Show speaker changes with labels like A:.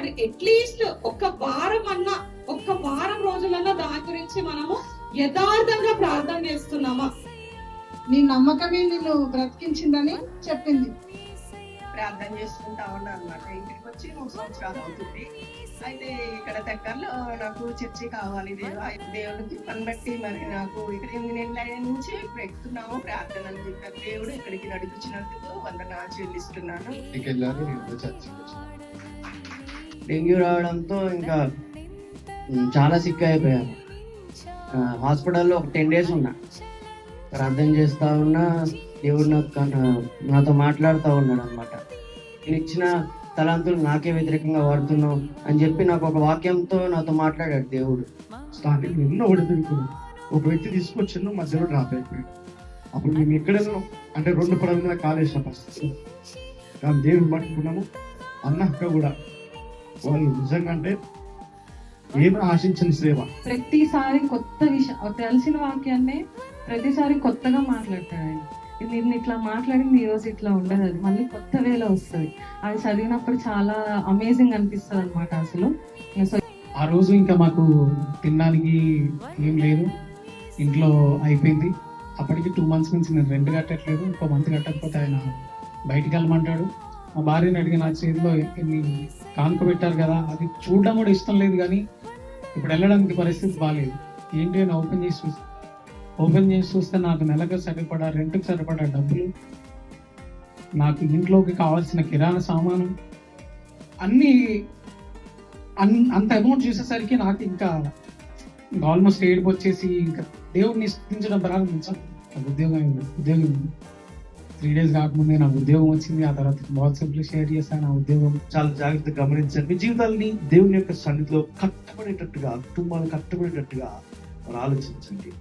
A: But at least ఒక్క వారం రోజులన్నా దాని గురించి మనము యథార్థంగా ప్రార్థన చేస్తున్నామా?
B: నీ నమ్మకమే నిన్ను బ్రతికించిందని చెప్పింది.
C: ప్రార్థన చేసుకుంటా ఉన్నా అనమాట. ఇంటికి వచ్చి 3 సంవత్సరాలు అవుతుంది. అయితే ఇక్కడ దగ్గరలో నాకు చర్చి కావాలి, దేవుడికి పని బట్టి మరి నాకు ఇక్కడ 8 నెలల నుంచి ఇప్పుడు ఎక్కుతున్నాము ప్రార్థన అని చెప్పారు. దేవుడు ఇక్కడికి నడిపించినందుకు వందనాలు చెల్లిస్తున్నాను.
D: డెంగ్యూ రావడంతో ఇంకా చాలా సిక్ అయిపోయాను. హాస్పిటల్లో ఒక 10 days ఉన్నా. ప్రార్థన చేస్తా ఉన్నా, దేవుడు నాతో మాట్లాడుతూ ఉన్నాడు అనమాట. నేను ఇచ్చిన తలాంతులు నాకే వ్యతిరేకంగా వాడుతున్నావు అని చెప్పి నాకు ఒక వాక్యంతో నాతో మాట్లాడాడు దేవుడు.
E: స్టార్టింగ్ ఎన్నో ఒడిదుడుకులు, ఒక వ్యక్తి తీసుకొచ్చిన మధ్యలో డ్రాప్ అయిపోయాడు. అప్పుడు మేము ఎక్కడైనా అంటే 2 పడవ మీద కాలేసిన పరిస్థితి. కానీ దేవుని పట్టుకున్నాము. అన్నాక కూడా వాళ్ళు నిజంగా అంటే ఏమి ఆశించని సేవ.
F: ప్రతిసారి కొత్త విషయం, తెలిసిన వాక్యాన్నే ప్రతిసారి కొత్తగా మాట్లాడతాడు ఆయన. నిన్ను ఇట్లా మాట్లాడింది ఈ రోజు ఇట్లా ఉండదు, అది మళ్ళీ కొత్త వేలో వస్తుంది. అది చదివినప్పుడు చాలా అమేజింగ్ అనిపిస్తుంది అనమాట. అసలు
G: ఆ రోజు ఇంకా మాకు తినడానికి ఏం లేదు, ఇంట్లో అయిపోయింది. అప్పటికి 2 months నుంచి నేను రెంట్ కట్టట్లేదు. ఇంకో మంత్ కట్టకపోతే ఆయన బయటికి వెళ్ళమంటాడు. మా భార్యని అడిగి నా చేతిలో కానుక పెట్టారు కదా, అది చూడడం కూడా ఇష్టం లేదు. కానీ ఇప్పుడు వెళ్ళడానికి పరిస్థితి బాగాలేదు. ఏంటి అని ఓపెన్ చేసి చూస్తే నాకు నెలకు సరిపడా, రెంట్కి సరిపడా డబ్బులు, నాకు ఇంట్లోకి కావాల్సిన కిరాణా సామాను అన్నీ అంత అమౌంట్ చూసేసరికి నాకు ఇంకా ఆల్మోస్ట్ ఏడుపు వచ్చేసి ఇంకా దేవుడిని స్థుతించడం ప్రారంభించాను. ఉద్యోగం 3 days కాకముందే నాకు ఉద్యోగం వచ్చింది. ఆ తర్వాత వాట్సాప్లో షేర్ చేశాను ఆ ఉద్యోగం.
E: చాలా జాగ్రత్తగా గమనించండి. మీ జీవితాలని దేవుని యొక్క సన్నిధిలో కట్టబడేటట్టుగా, కుటుంబాలు కట్టబడేటట్టుగా ఆలోచించండి.